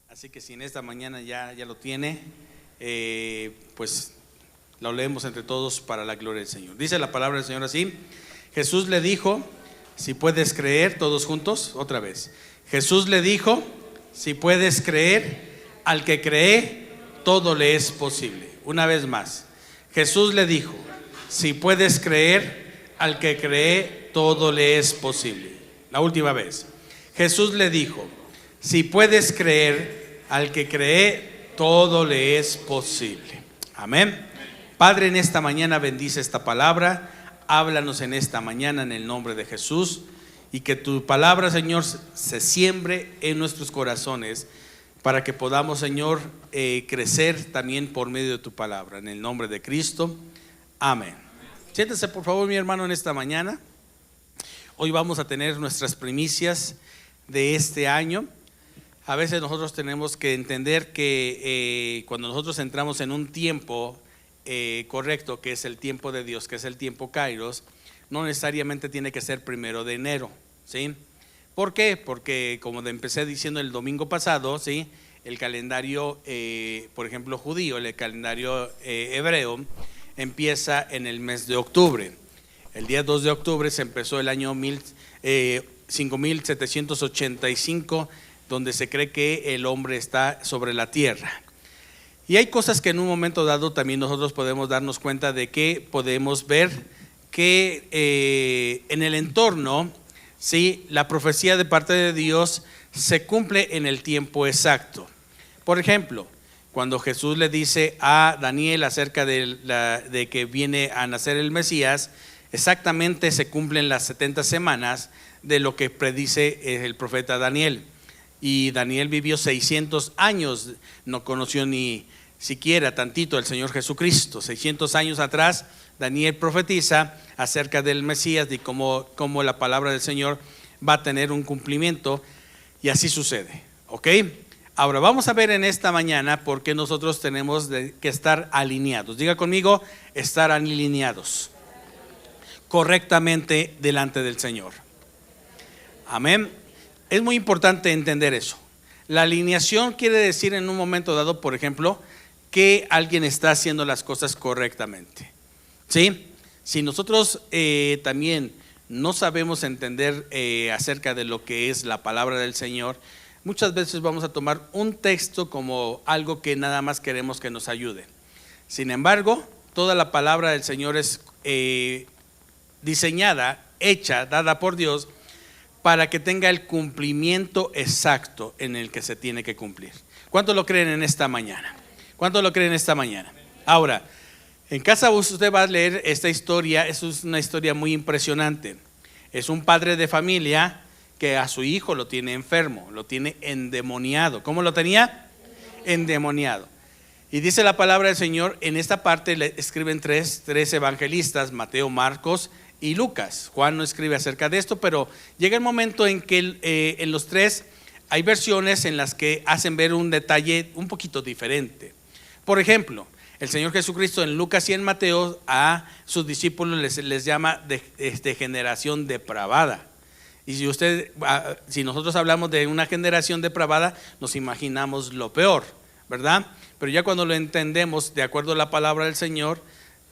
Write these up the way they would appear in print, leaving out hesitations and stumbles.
Así que si en esta mañana ya lo tiene, pues lo leemos entre todos para la gloria del Señor. Dice la palabra del Señor así: Jesús le dijo, si puedes creer, todos juntos, otra vez. Jesús le dijo, si puedes creer, al que cree, todo le es posible. Una vez más, Jesús le dijo, si puedes creer, al que cree, todo le es posible. La última vez, Jesús le dijo, si puedes creer, al que cree, todo le es posible. Amén. Padre, en esta mañana bendice esta palabra. Háblanos en esta mañana en el nombre de Jesús, y que tu palabra, Señor, se siembre en nuestros corazones para que podamos, Señor, crecer también por medio de tu palabra. En el nombre de Cristo. Amén. Siéntese por favor, mi hermano, en esta mañana. Hoy vamos a tener nuestras primicias de este año. A veces nosotros tenemos que entender que cuando nosotros entramos en un tiempo correcto, que es el tiempo de Dios, que es el tiempo Kairos, no necesariamente tiene que ser 1 de enero, ¿sí? ¿Por qué? Porque como empecé diciendo el domingo pasado, ¿sí? El calendario, por ejemplo, judío, el calendario hebreo, empieza en el mes de octubre. El día 2 de octubre se empezó el año 5785, donde se cree que el hombre está sobre la tierra. Y hay cosas que en un momento dado también nosotros podemos darnos cuenta de que podemos ver que en el entorno, ¿sí? La profecía de parte de Dios se cumple en el tiempo exacto. Por ejemplo, cuando Jesús le dice a Daniel acerca de que viene a nacer el Mesías, exactamente se cumplen las 70 semanas de lo que predice el profeta Daniel. Y Daniel vivió 600 años, no conoció ni siquiera tantito al Señor Jesucristo. 600 años atrás, Daniel profetiza acerca del Mesías y cómo la palabra del Señor va a tener un cumplimiento, y así sucede. ¿Ok? Ahora vamos a ver en esta mañana por qué nosotros tenemos que estar alineados. Diga conmigo, estar alineados correctamente delante del Señor. Amén. Es muy importante entender eso. La alineación quiere decir en un momento dado, por ejemplo, que alguien está haciendo las cosas correctamente, ¿sí? Si nosotros también no sabemos entender acerca de lo que es la palabra del Señor, muchas veces vamos a tomar un texto como algo que nada más queremos que nos ayude. Sin embargo, toda la palabra del Señor es diseñada, hecha, dada por Dios, para que tenga el cumplimiento exacto en el que se tiene que cumplir. ¿Cuántos lo creen en esta mañana? ¿Cuántos lo creen esta mañana? Ahora, en casa usted va a leer esta historia. Es una historia muy impresionante. Es un padre de familia que a su hijo lo tiene enfermo, lo tiene endemoniado. ¿Cómo lo tenía? Endemoniado. Y dice la palabra del Señor, en esta parte le escriben tres evangelistas, Mateo, Marcos y Lucas. Juan no escribe acerca de esto, pero llega el momento en que en los tres hay versiones en las que hacen ver un detalle un poquito diferente. Por ejemplo, el Señor Jesucristo en Lucas y en Mateo a sus discípulos les llama de generación depravada. Y si nosotros hablamos de una generación depravada, nos imaginamos lo peor, ¿verdad? Pero ya cuando lo entendemos de acuerdo a la palabra del Señor,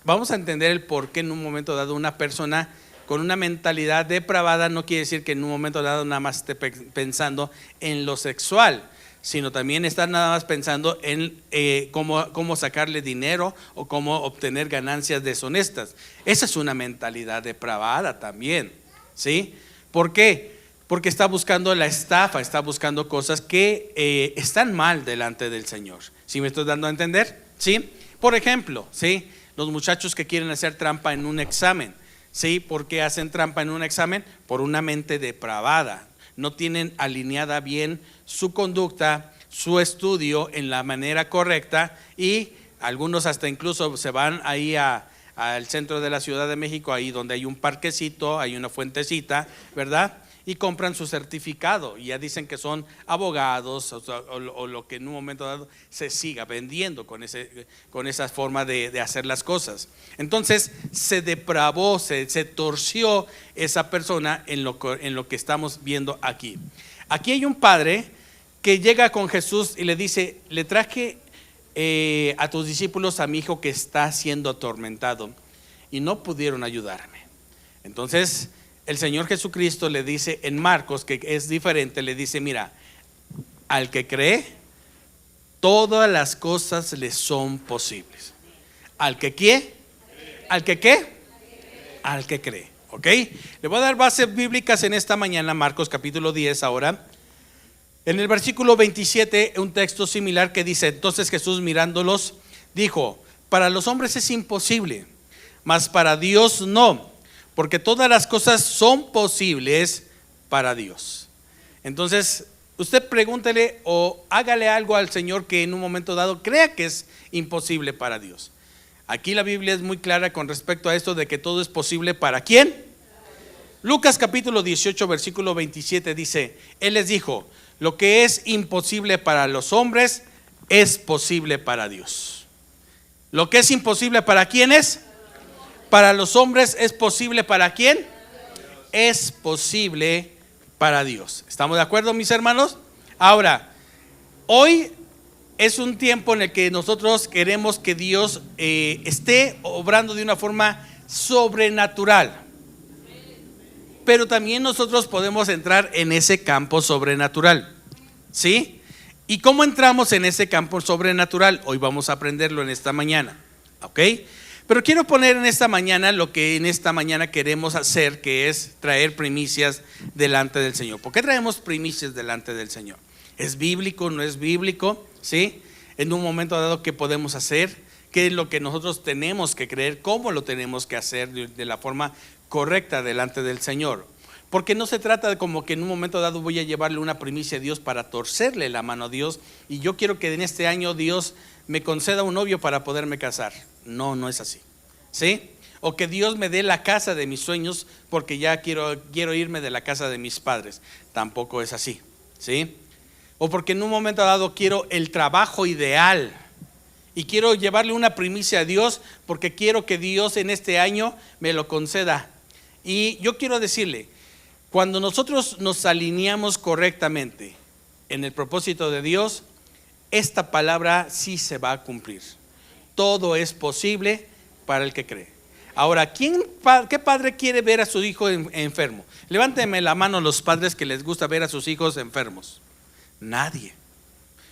vamos a entender el por qué en un momento dado una persona con una mentalidad depravada no quiere decir que en un momento dado nada más esté pensando en lo sexual, sino también está nada más pensando en cómo sacarle dinero o cómo obtener ganancias deshonestas. Esa es una mentalidad depravada también, ¿sí? ¿Por qué? Porque está buscando la estafa, está buscando cosas que están mal delante del Señor. ¿Sí me estoy dando a entender? ¿Sí? Por ejemplo, ¿sí? Los muchachos que quieren hacer trampa en un examen, ¿sí? ¿Por qué hacen trampa en un examen? Por una mente depravada. No tienen alineada bien su conducta, su estudio en la manera correcta, y algunos hasta incluso se van ahí al centro de la Ciudad de México, ahí donde hay un parquecito, hay una fuentecita, ¿verdad? Y compran su certificado y ya dicen que son abogados o lo que en un momento dado se siga vendiendo con esa forma de hacer las cosas. Entonces se depravó, se torció esa persona en lo que estamos viendo aquí. Aquí hay un padre que llega con Jesús y le dice: le traje a tus discípulos a mi hijo que está siendo atormentado y no pudieron ayudarme. Entonces el Señor Jesucristo le dice en Marcos, que es diferente, le dice: mira, al que cree, todas las cosas le son posibles. Al que quiere, al que qué, al que cree. ¿Ok? Le voy a dar bases bíblicas en esta mañana. Marcos capítulo 10 ahora. En el versículo 27, un texto similar que dice: entonces Jesús mirándolos dijo: para los hombres es imposible, mas para Dios no, porque todas las cosas son posibles para Dios. Entonces usted pregúntele o hágale algo al Señor que en un momento dado crea que es imposible para Dios. Aquí la Biblia es muy clara con respecto a esto de que todo es posible para ¿quién? Lucas capítulo 18 versículo 27 dice: Él les dijo: lo que es imposible para los hombres es posible para Dios. Lo que es imposible para ¿quién es? Para los hombres es posible para ¿quién? Es posible para Dios. ¿Estamos de acuerdo, mis hermanos? Ahora, hoy es un tiempo en el que nosotros queremos que Dios esté obrando de una forma sobrenatural. Pero también nosotros podemos entrar en ese campo sobrenatural, ¿sí? ¿Y cómo entramos en ese campo sobrenatural? Hoy vamos a aprenderlo en esta mañana, ¿ok? Pero quiero poner en esta mañana lo que en esta mañana queremos hacer, que es traer primicias delante del Señor. ¿Por qué traemos primicias delante del Señor? ¿Es bíblico? ¿No es bíblico? ¿Sí? En un momento dado, ¿qué podemos hacer? ¿Qué es lo que nosotros tenemos que creer? ¿Cómo lo tenemos que hacer de la forma correcta delante del Señor? Porque no se trata de como que en un momento dado voy a llevarle una primicia a Dios para torcerle la mano a Dios y yo quiero que en este año Dios me conceda un novio para poderme casar. No, no es así, ¿sí? O que Dios me dé la casa de mis sueños porque ya quiero irme de la casa de mis padres. Tampoco es así, ¿sí? O porque en un momento dado quiero el trabajo ideal y quiero llevarle una primicia a Dios porque quiero que Dios en este año me lo conceda. Y yo quiero decirle, cuando nosotros nos alineamos correctamente en el propósito de Dios, esta palabra sí se va a cumplir. Todo es posible para el que cree. Ahora, ¿qué padre quiere ver a su hijo enfermo? Levánteme la mano los padres que les gusta ver a sus hijos enfermos. Nadie.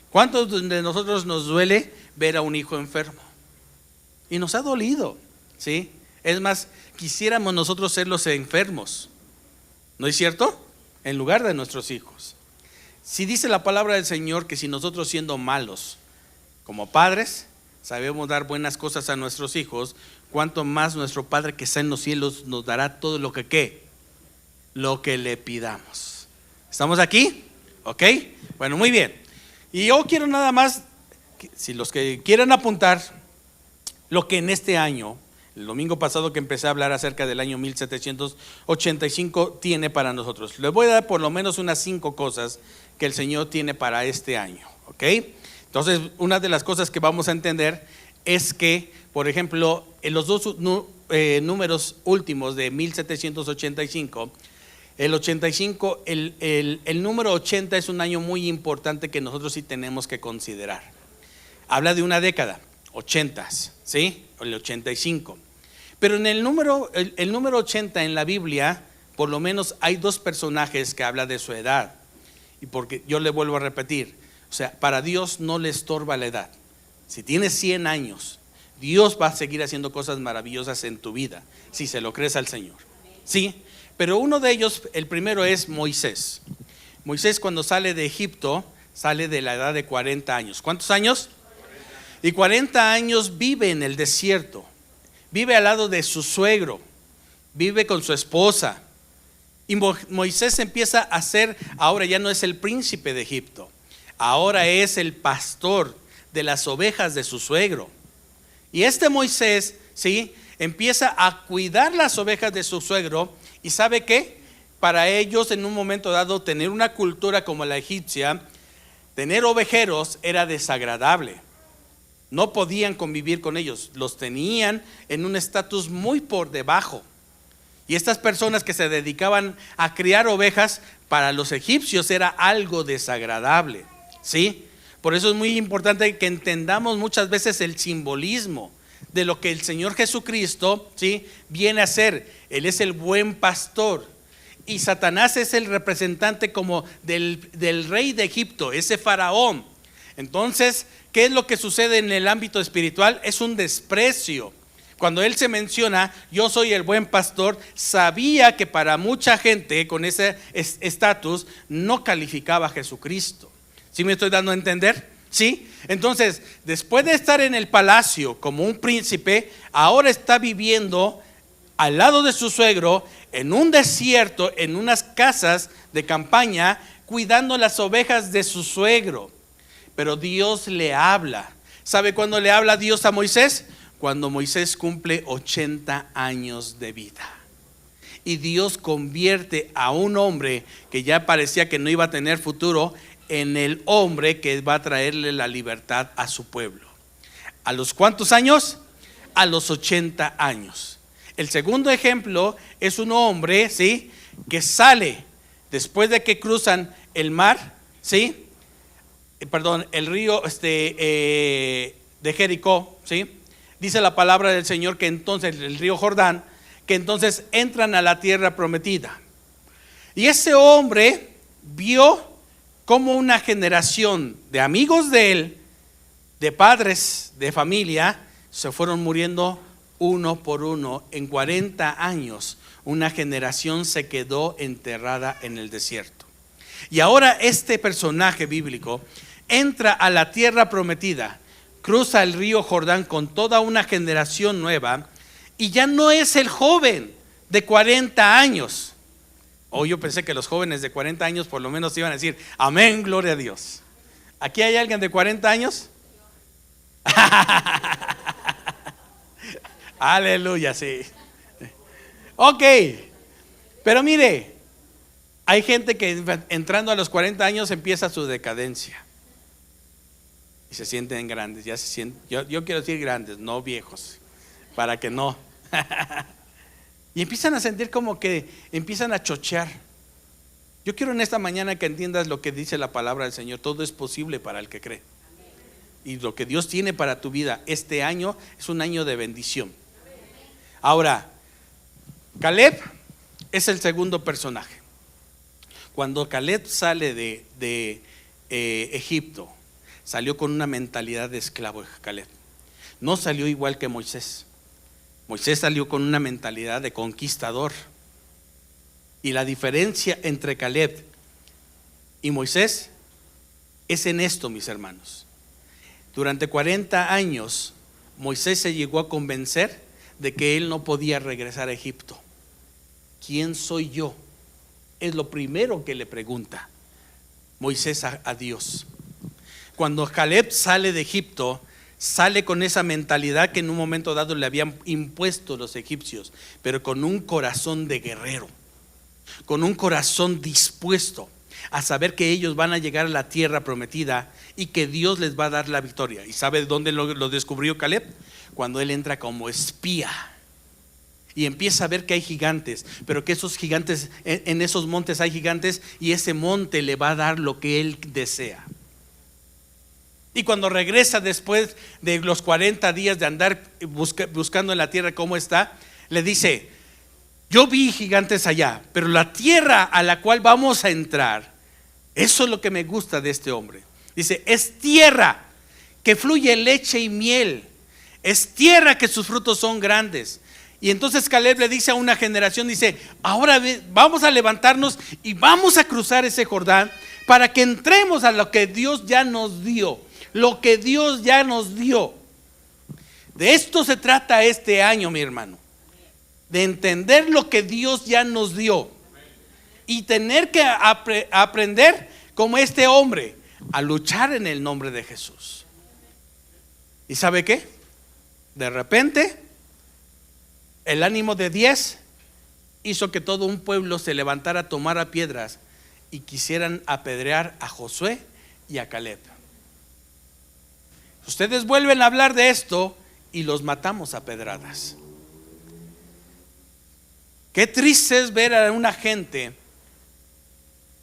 ¿Cuántos de nosotros nos duele ver a un hijo enfermo? Y nos ha dolido, ¿sí? Es más, quisiéramos nosotros ser los enfermos, ¿no es cierto? En lugar de nuestros hijos. Si dice la palabra del Señor que si nosotros siendo malos como padres sabemos dar buenas cosas a nuestros hijos, cuánto más nuestro Padre que está en los cielos nos dará todo lo que ¿qué? Lo que le pidamos. ¿Estamos aquí? ¿Ok? Bueno, muy bien. Y yo quiero nada más, si los que quieran apuntar, lo que en este año, el domingo pasado que empecé a hablar acerca del año 1785, tiene para nosotros. Les voy a dar por lo menos unas 5 cosas que el Señor tiene para este año, ¿ok? Entonces, una de las cosas que vamos a entender es que, por ejemplo, en los dos números últimos de 1785, el 85, el número 80 es un año muy importante que nosotros sí tenemos que considerar. Habla de una década, 80s, ¿sí? El 85. Pero en el número 80 en la Biblia, por lo menos hay 2 personajes que hablan de su edad. Y porque yo le vuelvo a repetir, o sea, para Dios no le estorba la edad. Si tienes 100 años, Dios va a seguir haciendo cosas maravillosas en tu vida, si se lo crees al Señor. ¿Sí? Pero uno de ellos, el primero es Moisés. Moisés cuando sale de Egipto, sale de la edad de 40 años. ¿Cuántos años? Y 40 años vive en el desierto. Vive al lado de su suegro. Vive con su esposa. Y Moisés empieza a ser, ahora ya no es el príncipe de Egipto. Ahora es el pastor de las ovejas de su suegro. Y este Moisés, ¿sí?, empieza a cuidar las ovejas de su suegro. ¿Y sabe qué? Para ellos en un momento dado tener una cultura como la egipcia, tener ovejeros era desagradable. No podían convivir con ellos. Los tenían en un estatus muy por debajo. Y estas personas que se dedicaban a criar ovejas, para los egipcios era algo desagradable. ¿sí? Por eso es muy importante que entendamos muchas veces el simbolismo de lo que el Señor Jesucristo, ¿sí?, viene a hacer. Él es el buen pastor y Satanás es el representante como del rey de Egipto, ese faraón. Entonces, ¿qué es lo que sucede en el ámbito espiritual? Es un desprecio. Cuando él se menciona, yo soy el buen pastor, sabía que para mucha gente con ese estatus no calificaba a Jesucristo. ¿Sí me estoy dando a entender? ¿Sí? Entonces, después de estar en el palacio como un príncipe, ahora está viviendo al lado de su suegro en un desierto, en unas casas de campaña, cuidando las ovejas de su suegro. Pero Dios le habla. ¿Sabe cuándo le habla Dios a Moisés? Cuando Moisés cumple 80 años de vida. Y Dios convierte a un hombre que ya parecía que no iba a tener futuro en el hombre que va a traerle la libertad a su pueblo. ¿A los cuántos años? A los 80 años. El segundo ejemplo es un hombre, ¿sí?, que sale después de que cruzan el mar, ¿sí?, el río de Jericó, ¿sí? Dice la palabra del Señor que entonces el río Jordán, que entonces entran a la tierra prometida. Y ese hombre vio como una generación de amigos de él, de padres, de familia, se fueron muriendo uno por uno. En 40 años una generación se quedó enterrada en el desierto. Y ahora este personaje bíblico entra a la tierra prometida, cruza el río Jordán con toda una generación nueva y ya no es el joven de 40 años. Yo pensé que los jóvenes de 40 años por lo menos iban a decir amén, gloria a Dios. ¿Aquí hay alguien de 40 años? Aleluya, sí. Ok, pero mire, hay gente que entrando a los 40 años empieza su decadencia y se sienten grandes, ya se sienten, yo quiero decir grandes, no viejos, para que no. Y empiezan a sentir como que empiezan a chochear. Yo quiero en esta mañana que entiendas lo que dice la palabra del Señor. Todo es posible para el que cree. Y lo que Dios tiene para tu vida este año es un año de bendición. Ahora, Caleb es el segundo personaje. Cuando Caleb sale de Egipto, salió con una mentalidad de esclavo. Caleb no salió igual que Moisés. Moisés salió con una mentalidad de conquistador. Y la diferencia entre Caleb y Moisés es en esto, mis hermanos. Durante 40 años Moisés se llegó a convencer de que él no podía regresar a Egipto. ¿Quién soy yo? Es lo primero que le pregunta Moisés a Dios. Cuando Caleb sale de Egipto, sale con esa mentalidad que en un momento dado le habían impuesto los egipcios, pero con un corazón de guerrero, con un corazón dispuesto a saber que ellos van a llegar a la tierra prometida y que Dios les va a dar la victoria. ¿Y sabe dónde lo descubrió Caleb? Cuando él entra como espía y empieza a ver que hay gigantes, pero que esos gigantes, en esos montes hay gigantes, y ese monte le va a dar lo que él desea. Y cuando regresa después de los 40 días de andar buscando en la tierra cómo está, le dice: yo vi gigantes allá, pero la tierra a la cual vamos a entrar, eso es lo que me gusta de este hombre. Dice: es tierra que fluye leche y miel, es tierra que sus frutos son grandes. Y entonces Caleb le dice a una generación, dice: ahora vamos a levantarnos y vamos a cruzar ese Jordán para que entremos a lo que Dios ya nos dio. Lo que Dios ya nos dio. De esto se trata este año, mi hermano. De entender lo que Dios ya nos dio. Y tener que aprender como este hombre a luchar en el nombre de Jesús. ¿Y sabe qué? De repente el ánimo de 10 hizo que todo un pueblo se levantara, tomara piedras y quisieran apedrear a Josué y a Caleb. Ustedes vuelven a hablar de esto y los matamos a pedradas. Qué triste es ver a una gente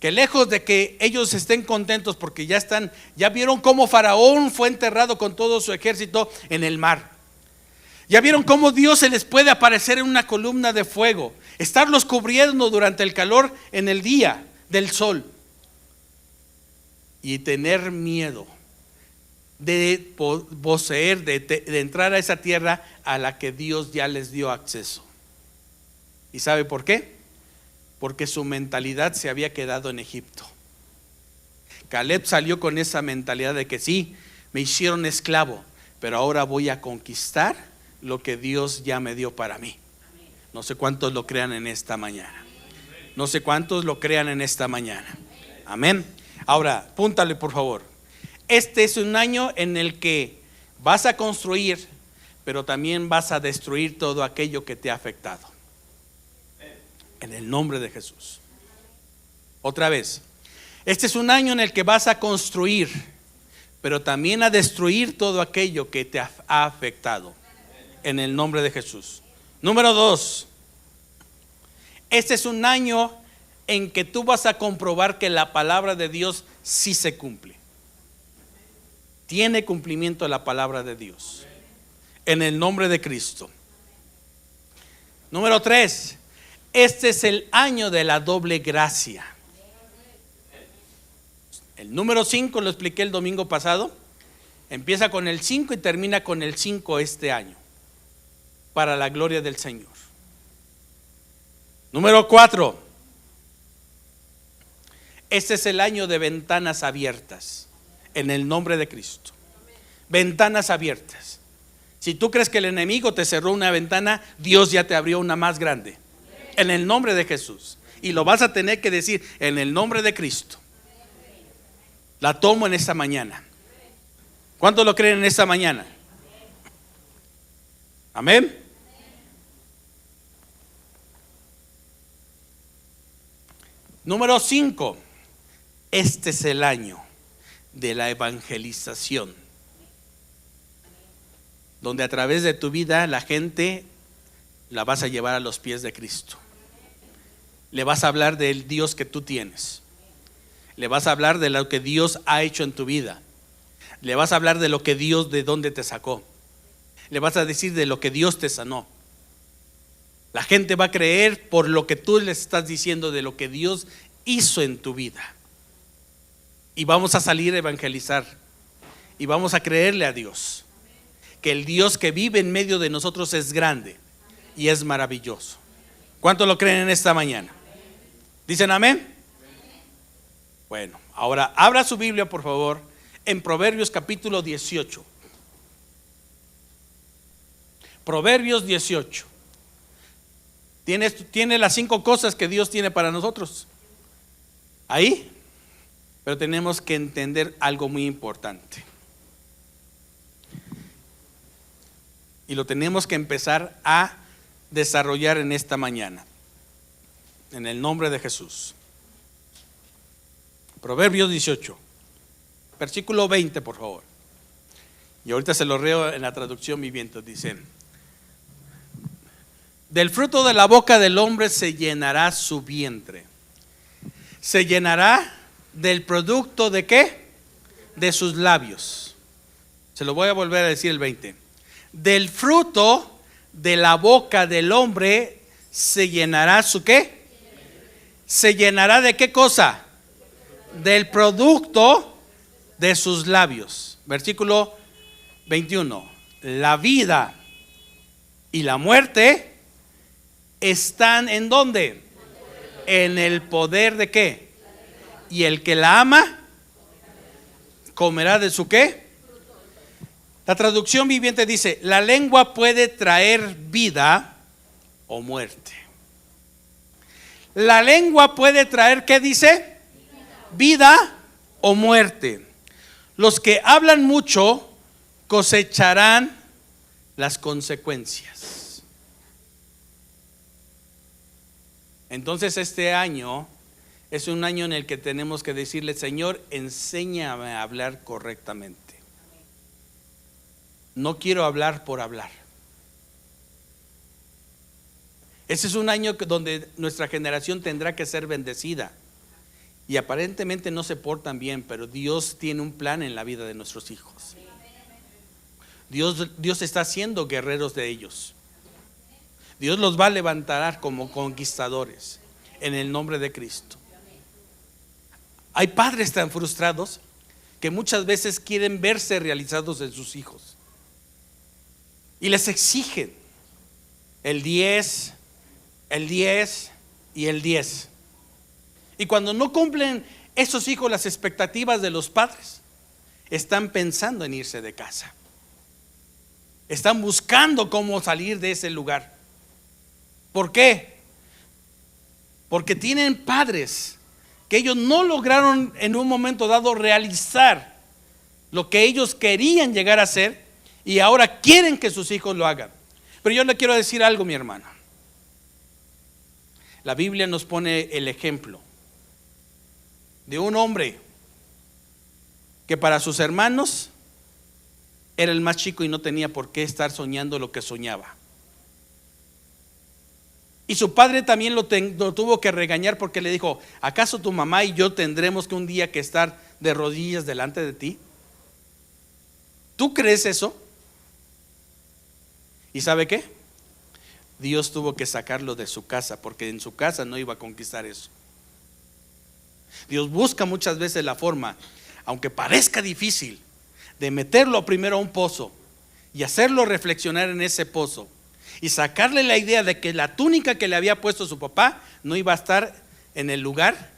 que lejos de que ellos estén contentos porque ya vieron cómo Faraón fue enterrado con todo su ejército en el mar. Ya vieron cómo Dios se les puede aparecer en una columna de fuego, estarlos cubriendo durante el calor en el día del sol, y tener miedo de poseer, de entrar a esa tierra a la que Dios ya les dio acceso. ¿Y sabe por qué? Porque su mentalidad se había quedado en Egipto. Caleb salió con esa mentalidad de que sí, me hicieron esclavo, pero ahora voy a conquistar lo que Dios ya me dio para mí. No sé cuántos lo crean en esta mañana. No sé cuántos lo crean en esta mañana. Amén. Ahora, apúntale por favor. Este es un año en el que vas a construir, pero también vas a destruir todo aquello que te ha afectado. En el nombre de Jesús. Otra vez, este es un año en el que vas a construir, pero también a destruir todo aquello que te ha afectado. En el nombre de Jesús. Número 2, este es un año en que tú vas a comprobar que la palabra de Dios sí se cumple. Tiene cumplimiento la palabra de Dios. En el nombre de Cristo. Número 3, este es el año de la doble gracia. El número 5 lo expliqué el domingo pasado. Empieza con el 5 y termina con el 5 este año, para la gloria del Señor. Número 4, este es el año de ventanas abiertas. En el nombre de Cristo. Ventanas abiertas. Si tú crees que el enemigo te cerró una ventana, Dios ya te abrió una más grande. En el nombre de Jesús. Y lo vas a tener que decir en el nombre de Cristo. La tomo en esta mañana. ¿Cuántos lo creen en esta mañana? Amén. Número 5. Este es el año de la evangelización, donde a través de tu vida la gente la vas a llevar a los pies de Cristo. Le vas a hablar del Dios que tú tienes. Le vas a hablar de lo que Dios ha hecho en tu vida. Le vas a hablar de lo que Dios, de dónde te sacó. Le vas a decir de lo que Dios te sanó. La gente va a creer por lo que tú les estás diciendo de lo que Dios hizo en tu vida. Y vamos a salir a evangelizar. Y vamos a creerle a Dios. Que el Dios que vive en medio de nosotros es grande y es maravilloso. ¿Cuántos lo creen en esta mañana? ¿Dicen amén? Bueno, ahora abra su Biblia por favor en Proverbios capítulo 18. Proverbios 18. Tiene las 5 cosas que Dios tiene para nosotros. Ahí. Pero tenemos que entender algo muy importante. Y lo tenemos que empezar a desarrollar en esta mañana. En el nombre de Jesús. Proverbios 18. Versículo 20, por favor. Y ahorita se lo leo en la traducción viviente. Dicen: del fruto de la boca del hombre se llenará su vientre. Se llenará del producto de ¿qué? De sus labios. Se lo voy a volver a decir el 20. Del fruto de la boca del hombre se llenará su ¿qué? Se llenará de ¿qué cosa? Del producto de sus labios. Versículo 21. La vida y la muerte están ¿en dónde? En el poder de ¿qué? Y el que la ama comerá de su ¿qué? La traducción viviente dice: la lengua puede traer vida o muerte. La lengua puede traer ¿qué dice? Vida o muerte. Los que hablan mucho cosecharán las consecuencias. Entonces este año es un año en el que tenemos que decirle: Señor, enséñame a hablar correctamente. No quiero hablar por hablar. Ese es un año donde nuestra generación tendrá que ser bendecida. y aparentemente no se portan bien, pero Dios tiene un plan en la vida de nuestros hijos. Dios está haciendo guerreros de ellos. Dios los va a levantar como conquistadores en el nombre de Cristo. Hay padres tan frustrados que muchas veces quieren verse realizados en sus hijos y les exigen el 10, el 10 y el 10. Y cuando no cumplen esos hijos las expectativas de los padres, están pensando en irse de casa. Están buscando cómo salir de ese lugar. ¿Por qué? Porque tienen padres que ellos no lograron en un momento dado realizar lo que ellos querían llegar a ser y ahora quieren que sus hijos lo hagan. Pero yo le quiero decir algo, mi hermano. La Biblia nos pone el ejemplo de un hombre que para sus hermanos era el más chico y no tenía por qué estar soñando lo que soñaba. Y su padre también lo tuvo que regañar porque le dijo: ¿acaso tu mamá y yo tendremos que un día que estar de rodillas delante de ti? ¿Tú crees eso? ¿Y sabe qué? Dios tuvo que sacarlo de su casa porque en su casa no iba a conquistar eso. Dios busca muchas veces la forma, aunque parezca difícil, de meterlo primero a un pozo y hacerlo reflexionar en ese pozo y sacarle la idea de que la túnica que le había puesto su papá no iba a estar en el lugar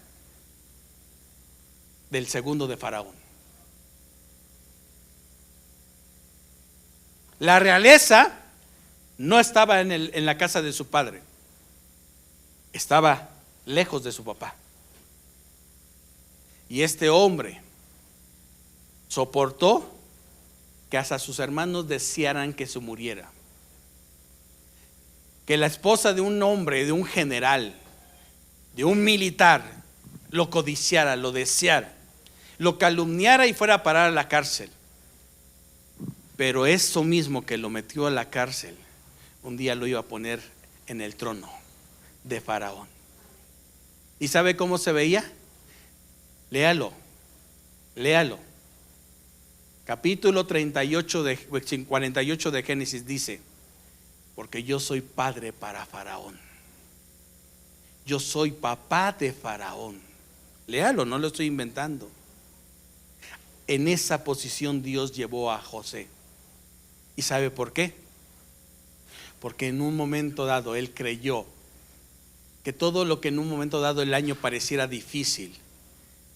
del segundo de Faraón. La realeza no estaba en la casa de su padre, estaba lejos de su papá. Y este hombre soportó que hasta sus hermanos desearan que se muriera, que la esposa de un hombre, de un general, de un militar, lo codiciara, lo deseara, lo calumniara y fuera a parar a la cárcel. Pero eso mismo que lo metió a la cárcel, un día lo iba a poner en el trono de Faraón. ¿Y sabe cómo se veía? Léalo. Capítulo 48 de Génesis dice: porque yo soy padre para Faraón. Yo soy papá de Faraón. Léalo, no lo estoy inventando. En esa posición Dios llevó a José. ¿Y sabe por qué? Porque en un momento dado él creyó que todo lo que en un momento dado el año pareciera difícil,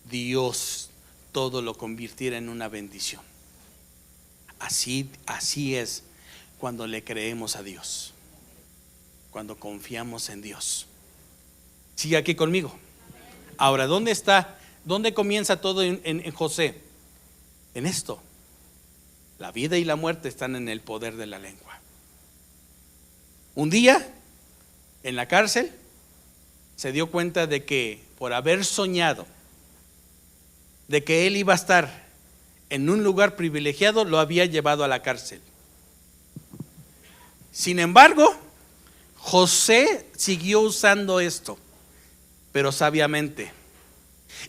Dios todo lo convirtiera en una bendición. Así es cuando le creemos a Dios, cuando confiamos en Dios. Sigue aquí conmigo. Ahora, ¿dónde está? ¿Dónde comienza todo en José? En esto. La vida y la muerte están en el poder de la lengua. Un día, en la cárcel, se dio cuenta de que por haber soñado de que él iba a estar en un lugar privilegiado, lo había llevado a la cárcel. Sin embargo, José siguió usando esto, pero sabiamente.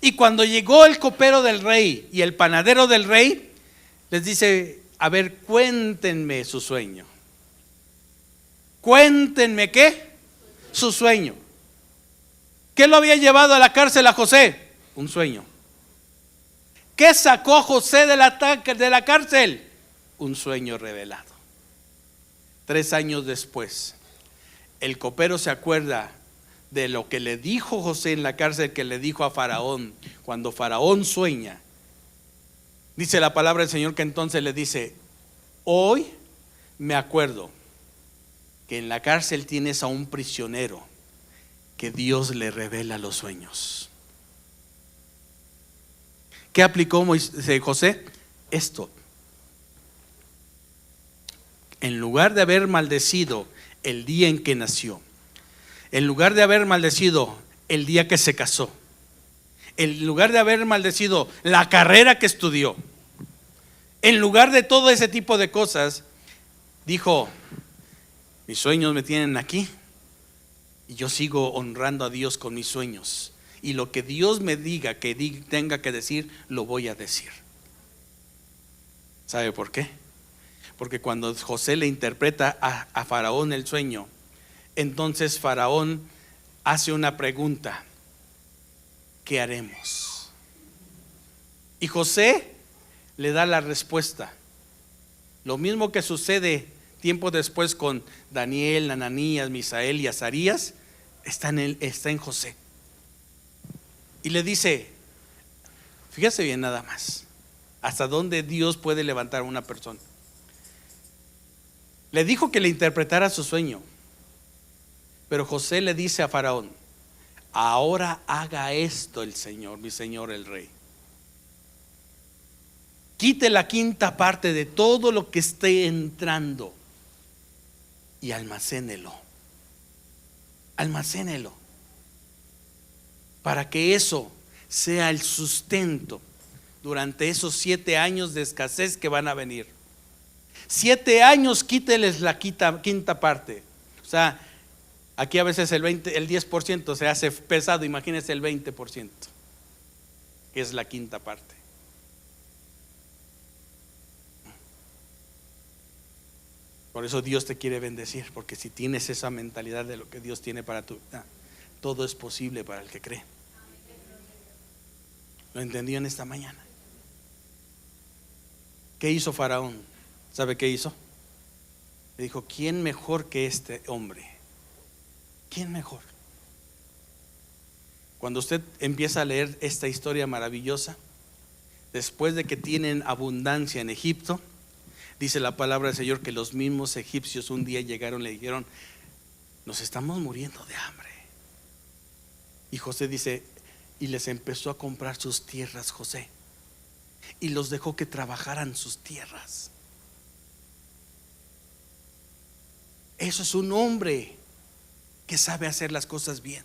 Y cuando llegó el copero del rey y el panadero del rey, les dice: a ver, cuéntenme su sueño. Cuéntenme ¿qué? Su sueño. ¿Qué lo había llevado a la cárcel a José? Un sueño. ¿Qué sacó a José de la cárcel? Un sueño revelado. 3 años después, el copero se acuerda de lo que le dijo José en la cárcel, que le dijo a Faraón cuando Faraón sueña. Dice la palabra del Señor que entonces le dice: hoy me acuerdo que en la cárcel tienes a un prisionero que Dios le revela los sueños. ¿Qué aplicó José? Esto. En lugar de haber maldecido el día en que nació, en lugar de haber maldecido el día que se casó, en lugar de haber maldecido la carrera que estudió, en lugar de todo ese tipo de cosas, dijo: mis sueños me tienen aquí y yo sigo honrando a Dios con mis sueños y lo que Dios me diga que tenga que decir, lo voy a decir. ¿Sabe por qué? Porque cuando José le interpreta a Faraón el sueño, entonces Faraón hace una pregunta: ¿qué haremos? Y José le da la respuesta. Lo mismo que sucede tiempo después con Daniel, Ananías, Misael y Azarías, está en José. Y le dice, fíjese bien nada más, hasta dónde Dios puede levantar a una persona. Le dijo que le interpretara su sueño, pero José le dice a Faraón: ahora haga esto el Señor, mi Señor el Rey. Quite la quinta parte de todo lo que esté entrando y almacénelo. Almacénelo, para que eso sea el sustento durante esos 7 años de escasez que van a venir. 7 años, quíteles la quinta parte. O sea, aquí a veces el 10% se hace pesado. Imagínense el 20%, que es la quinta parte. Por eso Dios te quiere bendecir, porque si tienes esa mentalidad de lo que Dios tiene para tu vida, todo es posible para el que cree. ¿Lo entendió en esta mañana? ¿Qué hizo Faraón? ¿Sabe qué hizo? Le dijo: ¿quién mejor que este hombre? ¿Quién mejor? Cuando usted empieza a leer esta historia maravillosa, después de que tienen abundancia en Egipto, dice la palabra del Señor que los mismos egipcios un día llegaron y le dijeron: nos estamos muriendo de hambre. Y José dice, y les empezó a comprar sus tierras José, y los dejó que trabajaran sus tierras. Eso es un hombre que sabe hacer las cosas bien.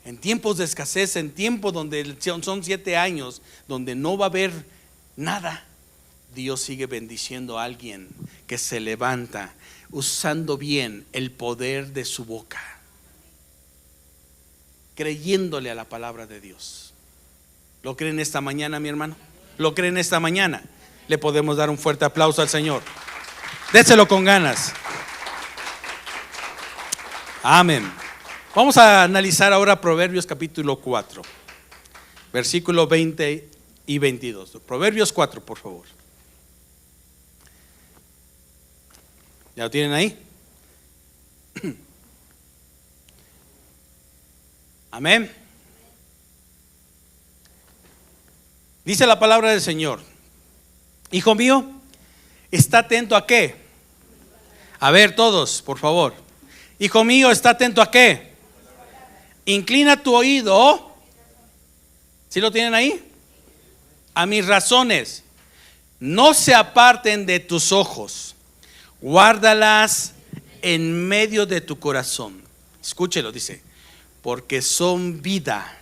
En tiempos de escasez, en tiempos donde son 7 años, donde no va a haber nada, Dios sigue bendiciendo a alguien que se levanta usando bien el poder de su boca, creyéndole a la palabra de Dios. ¿Lo creen esta mañana, mi hermano? ¿Lo creen esta mañana? Le podemos dar un fuerte aplauso al Señor. Déselo con ganas. Amén. Vamos a analizar ahora Proverbios capítulo 4, versículo 20 y 22. Proverbios 4, por favor. ¿Ya lo tienen ahí? Amén. Dice la palabra del Señor: hijo mío, está atento a qué. A ver todos, por favor. Hijo mío, está atento a qué. Inclina tu oído. ¿Sí lo tienen ahí? A mis razones. No se aparten de tus ojos. Guárdalas en medio de tu corazón. Escúchelo, dice: porque son vida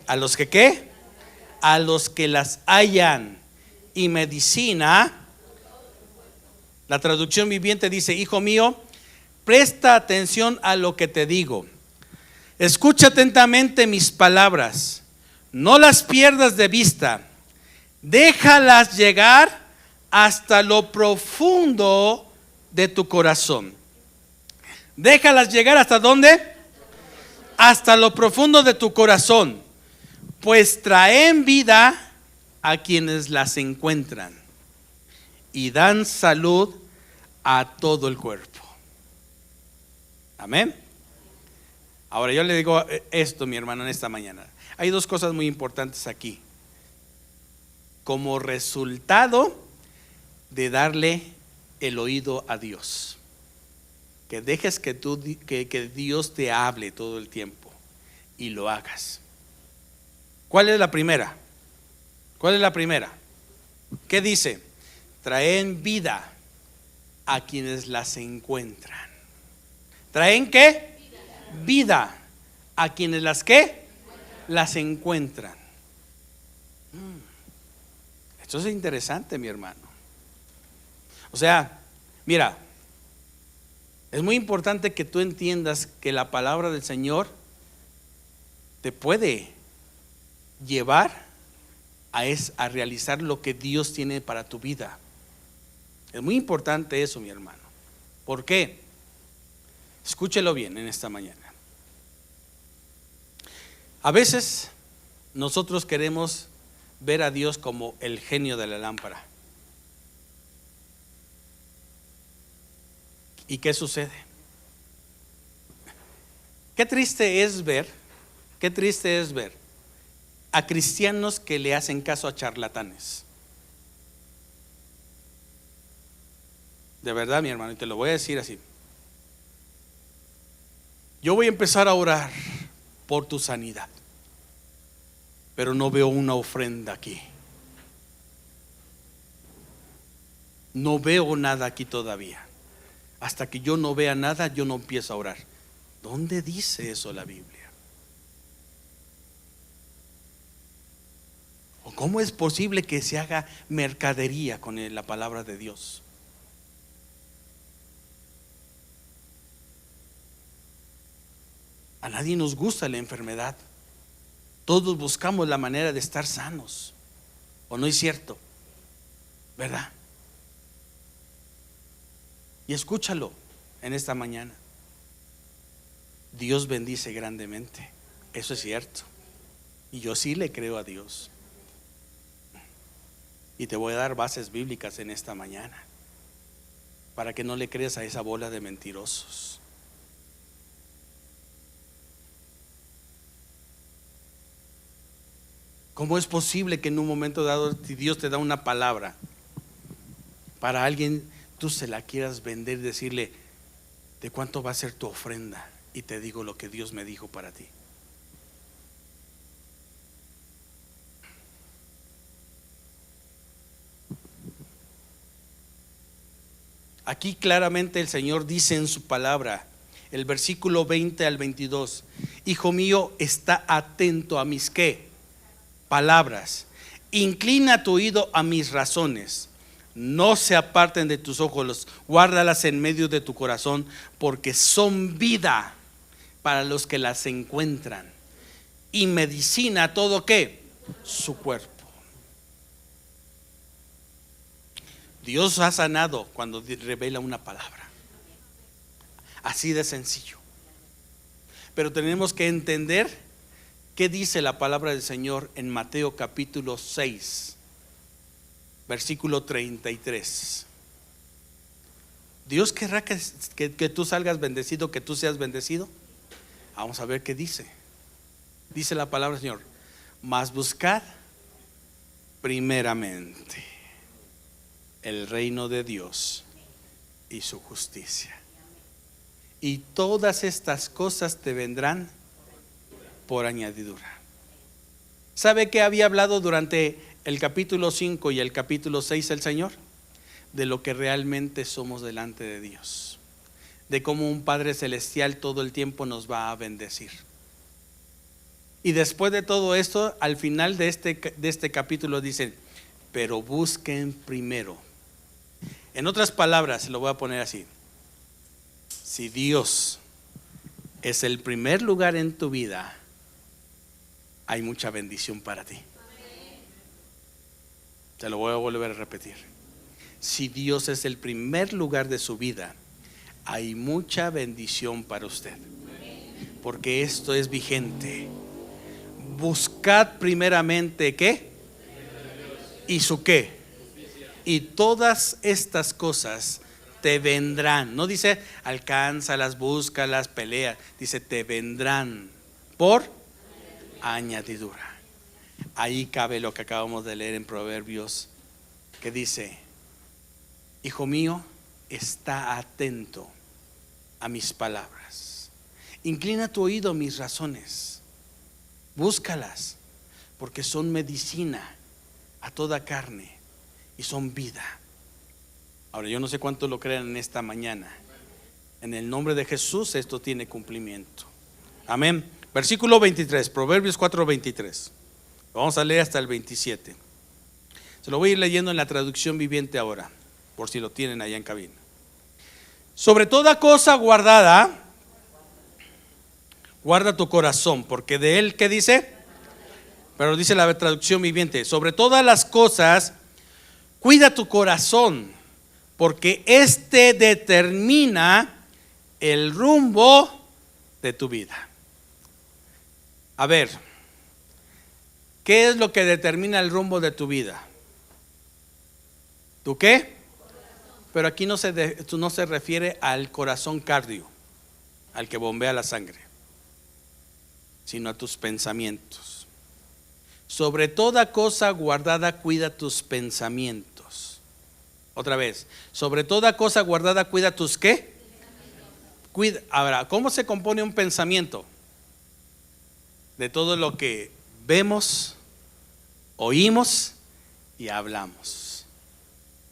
a los que ¿qué? A los que las hallan, y medicina. La traducción viviente dice: hijo mío, presta atención a lo que te digo. Escucha atentamente mis palabras. No las pierdas de vista. Déjalas llegar hasta lo profundo de tu corazón. Déjalas llegar ¿hasta dónde? Hasta lo profundo de tu corazón, pues traen vida a quienes las encuentran y dan salud a todo el cuerpo. Amén. Ahora yo le digo esto, mi hermano, en esta mañana. Hay 2 cosas muy importantes aquí. Como resultado de darle el oído a Dios, que dejes que Dios te hable todo el tiempo y lo hagas. ¿Cuál es la primera? ¿Cuál es la primera? ¿Qué dice? Traen vida a quienes las encuentran. ¿Traen qué? Vida a quienes las ¿qué? Las encuentran. Esto es interesante, mi hermano. O sea, mira, es muy importante que tú entiendas que la palabra del Señor te puede llevar a realizar lo que Dios tiene para tu vida. Es muy importante eso, mi hermano. ¿Por qué? Escúchelo bien en esta mañana. A veces nosotros queremos ver a Dios como el genio de la lámpara. ¿Y qué sucede? Qué triste es ver a cristianos que le hacen caso a charlatanes. De verdad, mi hermano, y te lo voy a decir así. Yo voy a empezar a orar por tu sanidad, pero no veo una ofrenda aquí. No veo nada aquí todavía. Hasta que yo no vea nada, yo no empiezo a orar. ¿Dónde dice eso la Biblia? ¿O cómo es posible que se haga mercadería con la palabra de Dios? A nadie nos gusta la enfermedad. Todos buscamos la manera de estar sanos. ¿O no es cierto? ¿Verdad? Y escúchalo en esta mañana. Dios bendice grandemente. Eso es cierto. Y yo sí le creo a Dios. Y te voy a dar bases bíblicas en esta mañana, para que no le creas a esa bola de mentirosos. ¿Cómo es posible que en un momento dado, si Dios te da una palabra para alguien, tú se la quieras vender y decirle de cuánto va a ser tu ofrenda? Y te digo lo que Dios me dijo para ti. Aquí claramente el Señor dice en su palabra, el versículo 20 al 22: Hijo mío, está atento a mis ¿qué? Palabras. Inclina tu oído a mis razones. No se aparten de tus ojos, guárdalas en medio de tu corazón, porque son vida para los que las encuentran, y medicina a todo ¿qué? Su cuerpo. Dios ha sanado cuando revela una palabra. Así de sencillo. Pero tenemos que entender qué dice la palabra del Señor en Mateo capítulo 6, versículo 33. Dios querrá que tú salgas bendecido, que tú seas bendecido. Vamos a ver qué dice. Dice la palabra del Señor: mas buscad primeramente el reino de Dios y su justicia, y todas estas cosas te vendrán por añadidura. ¿Sabe qué había hablado durante el capítulo 5 y el capítulo 6 el Señor? De lo que realmente somos delante de Dios, de cómo un Padre Celestial todo el tiempo nos va a bendecir. Y después de todo esto, al final de este capítulo dicen: pero busquen primero. En otras palabras, lo voy a poner así: si Dios es el primer lugar en tu vida, hay mucha bendición para ti. Te lo voy a volver a repetir: si Dios es el primer lugar de su vida, hay mucha bendición para usted, porque esto es vigente. Buscad primeramente ¿qué? ¿Y su qué? Y todas estas cosas te vendrán. No dice alcánzalas, búscalas, pelea. Dice te vendrán por añadidura. Ahí cabe lo que acabamos de leer en Proverbios, que dice: hijo mío, está atento a mis palabras, inclina tu oído a mis razones, búscalas, porque son medicina a toda carne y son vida. Ahora, yo no sé cuánto lo crean en esta mañana. En el nombre de Jesús esto tiene cumplimiento. Amén. Versículo 23, Proverbios 4:23. Vamos a leer hasta el 27. Se lo voy a ir leyendo en la traducción viviente ahora, por si lo tienen allá en cabina. Sobre toda cosa guardada, guarda tu corazón, porque de él, ¿qué dice? Pero dice la traducción viviente, sobre todas las cosas, cuida tu corazón, porque este determina el rumbo de tu vida. A ver, ¿qué es lo que determina el rumbo de tu vida? ¿Tú qué? Pero aquí no se refiere al corazón cardio, al que bombea la sangre, sino a tus pensamientos. Sobre toda cosa guardada, cuida tus pensamientos. Otra vez, sobre toda cosa guardada, cuida tus ¿qué? Cuida. Ahora, ¿cómo se compone un pensamiento? De todo lo que vemos, oímos y hablamos.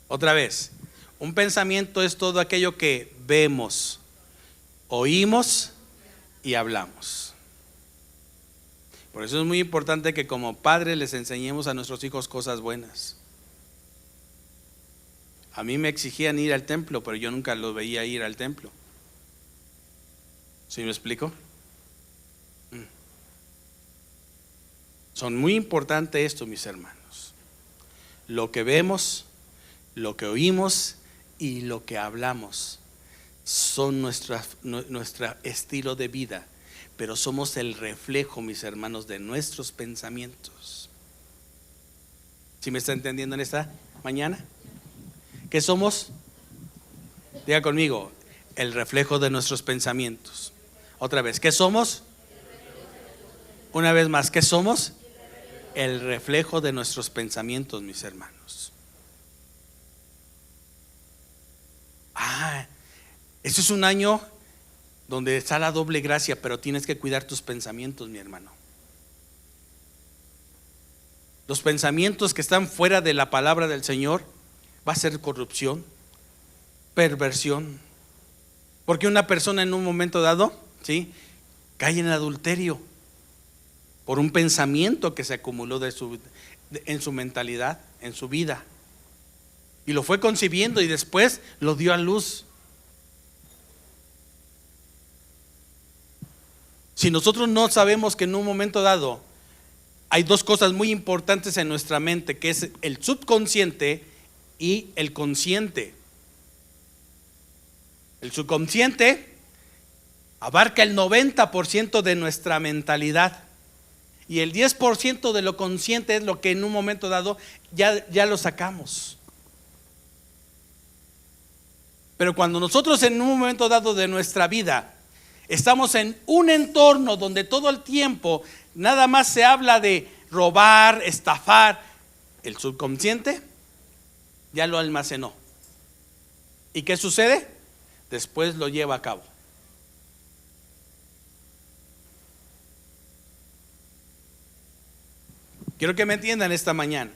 Otra vez, un pensamiento es todo aquello que vemos, oímos y hablamos. Por eso es muy importante que como padres les enseñemos a nuestros hijos cosas buenas. A mí me exigían ir al templo, pero yo nunca los veía ir al templo. ¿Sí me explico? Son muy importante esto, mis hermanos. Lo que vemos, lo que oímos y lo que hablamos son nuestro estilo de vida, pero somos el reflejo, mis hermanos, de nuestros pensamientos. ¿Sí me está entendiendo en esta mañana? ¿Qué somos? Diga conmigo, el reflejo de nuestros pensamientos. Otra vez, ¿qué somos? Una vez más, ¿qué somos? El reflejo de nuestros pensamientos, mis hermanos. Este es un año donde está la doble gracia, pero tienes que cuidar tus pensamientos, mi hermano. Los pensamientos que están fuera de la palabra del Señor va a ser corrupción, perversión. Porque una persona en un momento dado, ¿sí?, cae en adulterio por un pensamiento que se acumuló en su mentalidad, en su vida. Y lo fue concibiendo y después lo dio a luz. Si nosotros no sabemos que en un momento dado hay dos cosas muy importantes en nuestra mente, que es el subconsciente y el consciente. El subconsciente abarca el 90% de nuestra mentalidad y el 10% de lo consciente es lo que en un momento dado ya lo sacamos. Pero cuando nosotros en un momento dado de nuestra vida estamos en un entorno donde todo el tiempo nada más se habla de robar, estafar, el subconsciente ya lo almacenó. ¿Y qué sucede? Después lo lleva a cabo. Quiero que me entiendan esta mañana,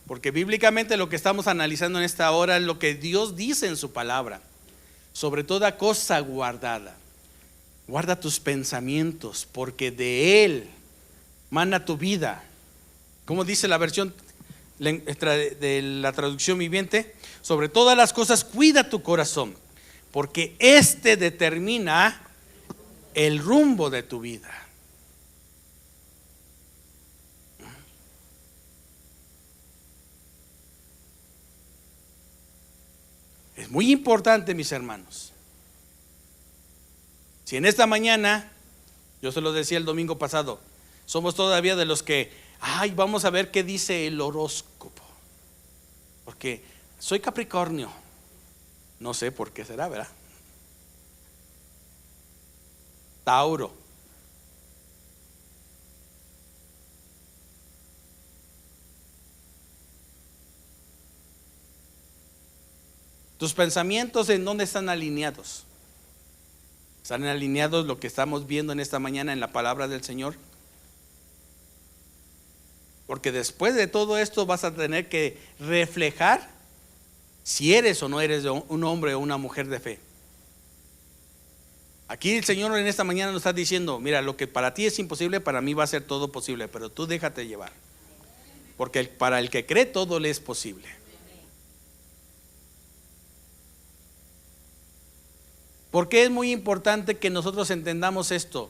porque bíblicamente lo que estamos analizando en esta hora es lo que Dios dice en su palabra. Sobre toda cosa guardada, guarda tus pensamientos, porque de Él mana tu vida. ¿Cómo dice la versión de la traducción viviente? Sobre todas las cosas cuida tu corazón, porque este determina el rumbo de tu vida. Es muy importante, mis hermanos. Si en esta mañana, yo se lo decía el domingo pasado, somos todavía de los que, vamos a ver qué dice el horóscopo, porque soy Capricornio, no sé por qué será, ¿verdad? Tauro. ¿Tus pensamientos en dónde están alineados? ¿Están alineados lo que estamos viendo en esta mañana en la palabra del Señor? Porque después de todo esto vas a tener que reflejar si eres o no eres un hombre o una mujer de fe. Aquí el Señor en esta mañana nos está diciendo, mira, lo que para ti es imposible, para mí va a ser todo posible, pero tú déjate llevar. Porque para el que cree todo le es posible. Porque es muy importante que nosotros entendamos esto.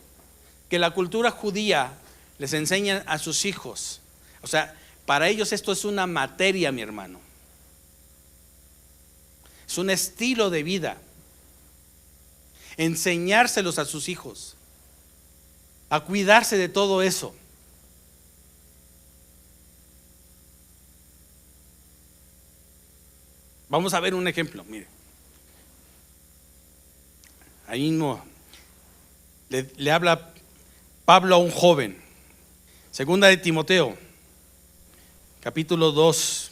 que la cultura judía les enseña a sus hijos. O sea, para ellos esto es una materia, mi hermano. Es un estilo de vida. Enseñárselos a sus hijos a cuidarse de todo eso. Vamos a ver un ejemplo, mire. Ahí no. Le habla Pablo a un joven. Segunda de Timoteo, capítulo 2.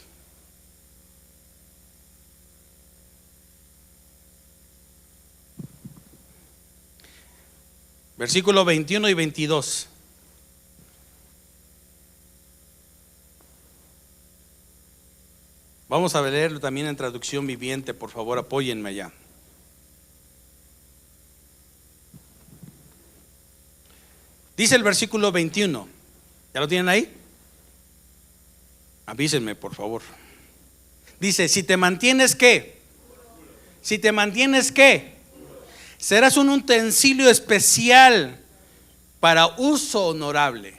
Versículo 21 y 22. Vamos a leerlo también en traducción viviente, por favor, apóyenme allá. Dice el versículo 21. ¿Ya lo tienen ahí? Avísenme, por favor. Dice, si te mantienes ¿qué? Si te mantienes ¿qué? Serás un utensilio especial para uso honorable.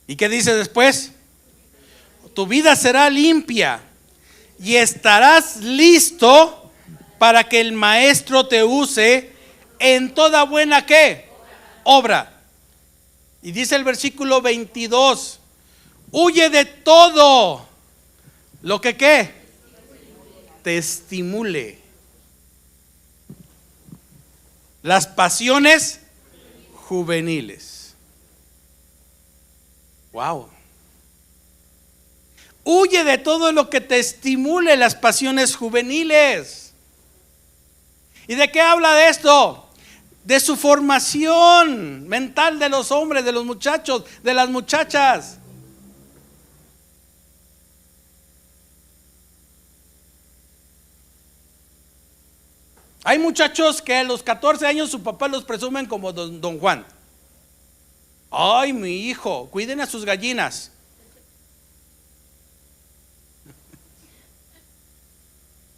¿Y qué dice después? Tu vida será limpia y estarás listo para que el maestro te use en toda buena ¿qué? Obra. Y dice el versículo 22, huye de todo lo que ¿qué? Te estimule las pasiones juveniles. Wow. Huye de todo lo que te estimule las pasiones juveniles. ¿Y de qué habla de esto? De su formación mental de los hombres, de los muchachos, de las muchachas. Hay muchachos que a los 14 años su papá los presumen como don Juan. Ay, mi hijo, cuiden a sus gallinas.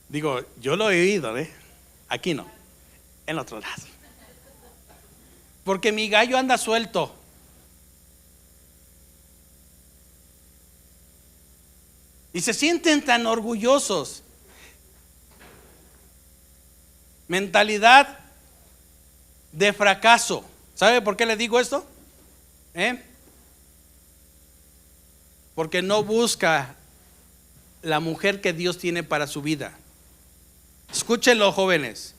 Digo, yo lo he oído, aquí no, en otro lado. Porque mi gallo anda suelto. Y se sienten tan orgullosos. Mentalidad de fracaso. ¿Sabe por qué le digo esto? Porque no busca la mujer que Dios tiene para su vida. Escúchenlo, jóvenes.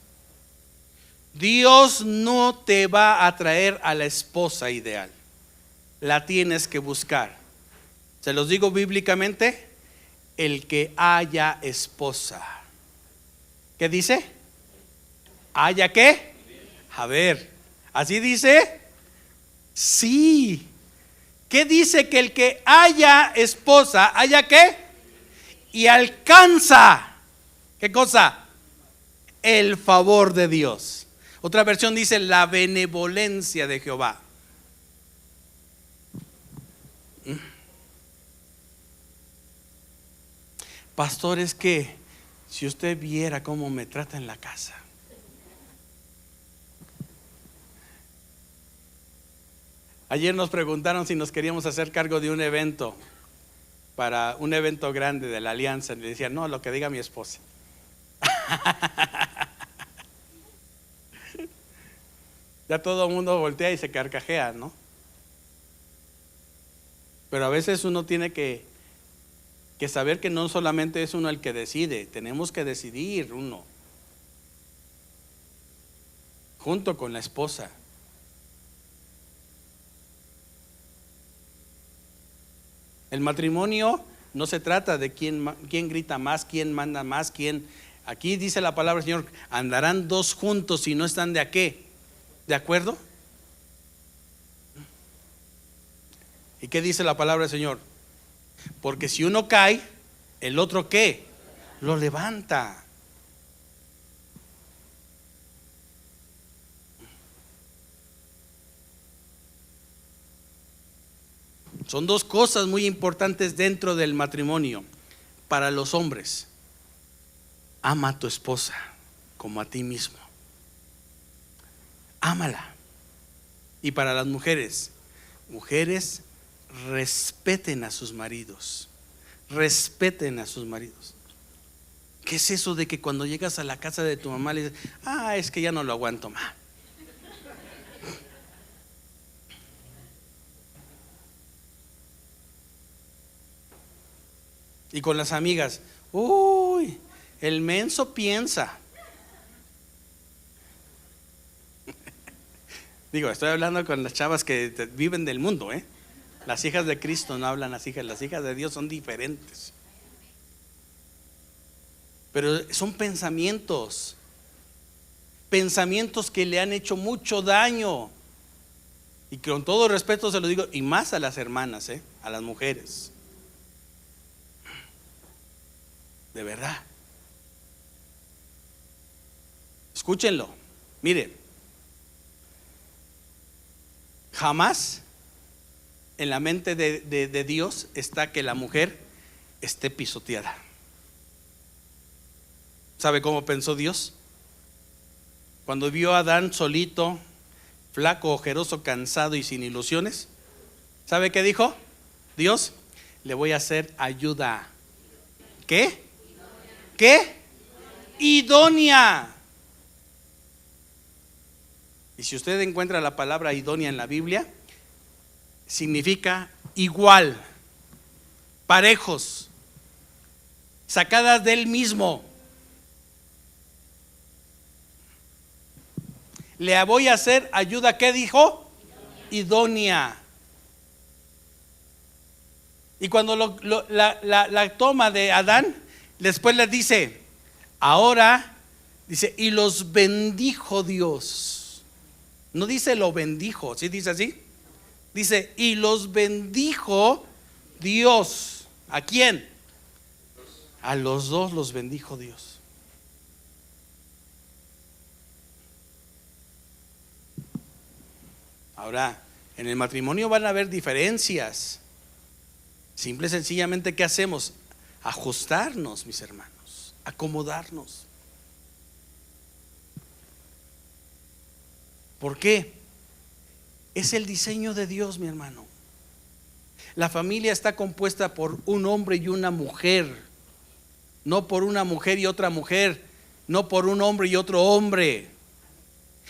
Dios no te va a traer a la esposa ideal. La tienes que buscar. Se los digo bíblicamente, el que haya esposa. ¿Qué dice? ¿Haya qué? A ver, ¿así dice? Sí. ¿Qué dice? Que el que haya esposa, ¿haya qué? Y alcanza, ¿qué cosa? El favor de Dios. Otra versión dice la benevolencia de Jehová. Pastor, es que si usted viera cómo me trata en la casa. Ayer nos preguntaron si nos queríamos hacer cargo de un evento, para un evento grande de la alianza. Le decía, no, lo que diga mi esposa. Ya todo el mundo voltea y se carcajea, ¿no? Pero a veces uno tiene que saber que no solamente es uno el que decide, tenemos que decidir uno, junto con la esposa. El matrimonio no se trata de quién grita más, quién manda más, quién. Aquí dice la palabra del Señor, andarán dos juntos si no están de a qué. ¿De acuerdo? ¿Y qué dice la palabra del Señor? Porque si uno cae, el otro ¿qué? Lo levanta. Son dos cosas muy importantes dentro del matrimonio para los hombres. Ama a tu esposa como a ti mismo. Ámala. Y para las mujeres, mujeres, respeten a sus maridos. Respeten a sus maridos. ¿Qué es eso de que cuando llegas a la casa de tu mamá le dices, es que ya no lo aguanto más? Y con las amigas, uy, el menso piensa. Digo, estoy hablando con las chavas que viven del mundo, ¿eh? Las hijas de Cristo no hablan así, las hijas de Dios son diferentes. Pero son pensamientos que le han hecho mucho daño. Y con todo respeto se lo digo, y más a las hermanas, a las mujeres. De verdad. Escúchenlo. Mire, jamás en la mente de Dios está que la mujer esté pisoteada. ¿Sabe cómo pensó Dios? Cuando vio a Adán solito, flaco, ojeroso, cansado y sin ilusiones, ¿sabe qué dijo? Dios, le voy a hacer ayuda. ¿Qué? ¿Qué? Idónea. Y si usted encuentra la palabra idónea en la Biblia, significa igual, parejos, sacadas del mismo. Le voy a hacer ayuda, ¿qué dijo? Idónea. Y cuando la toma de Adán, después le dice, ahora, dice, y los bendijo Dios. No dice lo bendijo, ¿sí dice así? Dice, y los bendijo Dios. ¿A quién? A los dos los bendijo Dios. Ahora, en el matrimonio van a haber diferencias. Simple y sencillamente, ¿qué hacemos? Ajustarnos, mis hermanos, acomodarnos. ¿Por qué? Es el diseño de Dios, mi hermano. La familia está compuesta por un hombre y una mujer, no por una mujer y otra mujer, no por un hombre y otro hombre,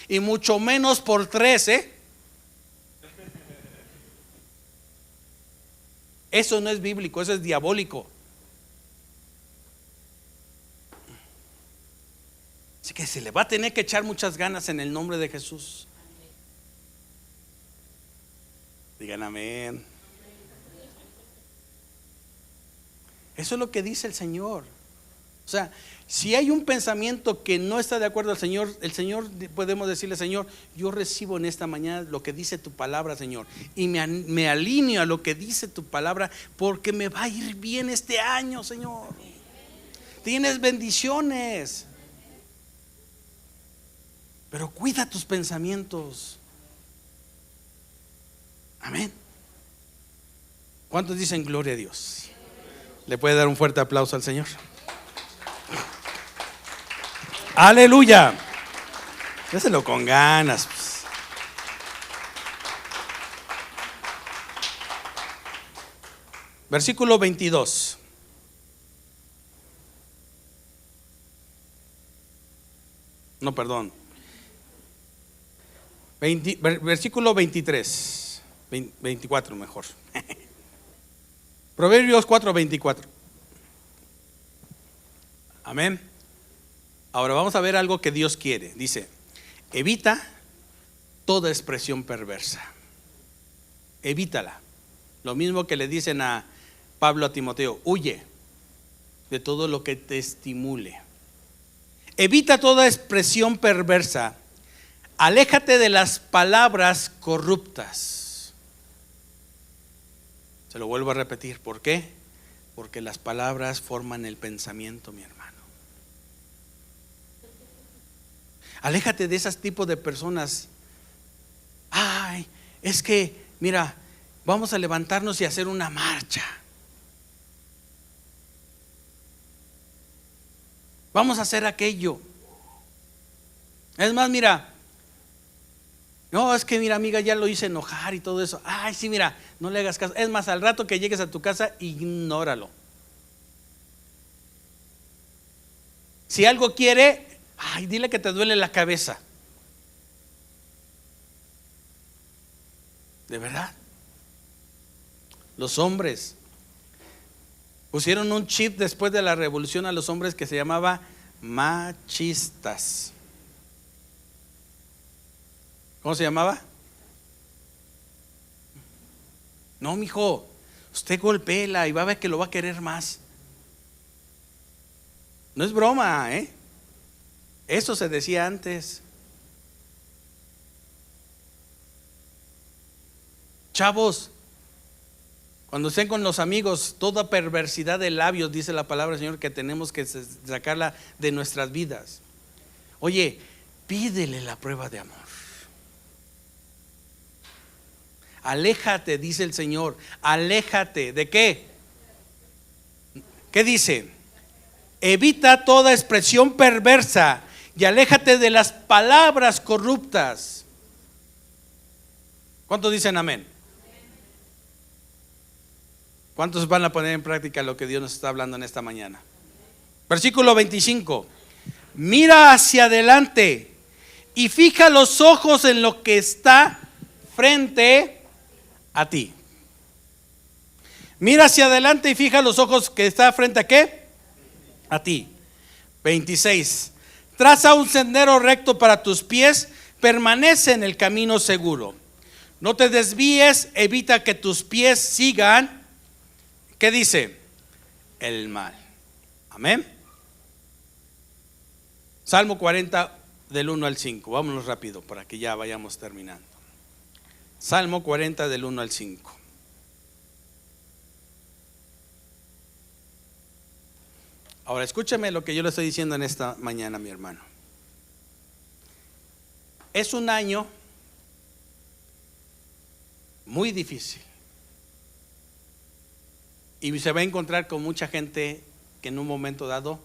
y mucho menos por tres, Eso no es bíblico, eso es diabólico. Así que se le va a tener que echar muchas ganas en el nombre de Jesús. Digan amén. Eso es lo que dice el Señor. O sea, si hay un pensamiento que no está de acuerdo al Señor, el Señor, podemos decirle, Señor, yo recibo en esta mañana lo que dice tu palabra, Señor, y me alineo a lo que dice tu palabra, porque me va a ir bien este año, Señor. Tienes bendiciones, pero cuida tus pensamientos. Amén. ¿Cuántos dicen gloria a Dios? ¿Le puede dar un fuerte aplauso al Señor? Aleluya. Déselo con ganas, pues. Versículo 22. No, perdón. Versículo 23. 24 mejor. Proverbios 4:24. Amén. Ahora vamos a ver algo que Dios quiere. Dice, evita toda expresión perversa. Evítala. Lo mismo que le dicen a Pablo a Timoteo, huye de todo lo que te estimule. Evita toda expresión perversa. Aléjate de las palabras corruptas. Se lo vuelvo a repetir. ¿Por qué? Porque las palabras forman el pensamiento, mi hermano. Aléjate de ese tipo de personas. Ay, es que, mira, vamos a levantarnos y hacer una marcha. Vamos a hacer aquello. Es más, mira, No, es que mira, amiga, ya lo hice enojar y todo eso. Ay, sí, mira, no le hagas caso. Es más, al rato que llegues a tu casa, ignóralo. Si algo quiere, ay, dile que te duele la cabeza. De verdad. Los hombres pusieron un chip después de la revolución a los hombres que se llamaba machistas. ¿Cómo se llamaba? No, mijo, usted golpéela y va a ver que lo va a querer más. No es broma, ¿eh? Eso se decía antes. Chavos, cuando estén con los amigos, toda perversidad de labios, dice la palabra del Señor, que tenemos que sacarla de nuestras vidas. Oye, pídele la prueba de amor. Aléjate, dice el Señor, aléjate. ¿De qué? ¿Qué dice? Evita toda expresión perversa y aléjate de las palabras corruptas. ¿Cuántos dicen amén? ¿Cuántos van a poner en práctica lo que Dios nos está hablando en esta mañana? Versículo 25. Mira hacia adelante y fija los ojos en lo que está frente a ti. Mira hacia adelante y fija los ojos que está frente a ¿qué? A ti. 26. Traza un sendero recto para tus pies, permanece en el camino seguro. No te desvíes, evita que tus pies sigan. ¿Qué dice? El mal. Amén. Salmo 40 del 1 al 5. Vámonos rápido para que ya vayamos terminando. Salmo 40 del 1 al 5. Ahora escúchame lo que yo le estoy diciendo en esta mañana, mi hermano. Es un año muy difícil y se va a encontrar con mucha gente que en un momento dado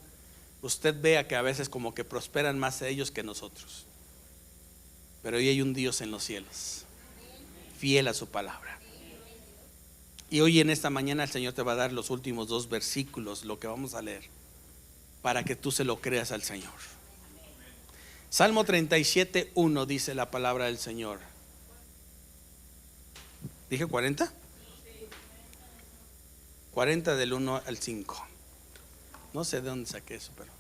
usted vea que a veces como que prosperan más ellos que nosotros, pero hoy hay un Dios en los cielos fiel a su palabra. Y hoy en esta mañana el Señor te va a dar los últimos 2 versículos, lo que vamos a leer, para que tú se lo creas al Señor. Salmo 37:1 dice la palabra del Señor. ¿Dije 40? 40 del 1 al 5. No sé de dónde saqué eso, pero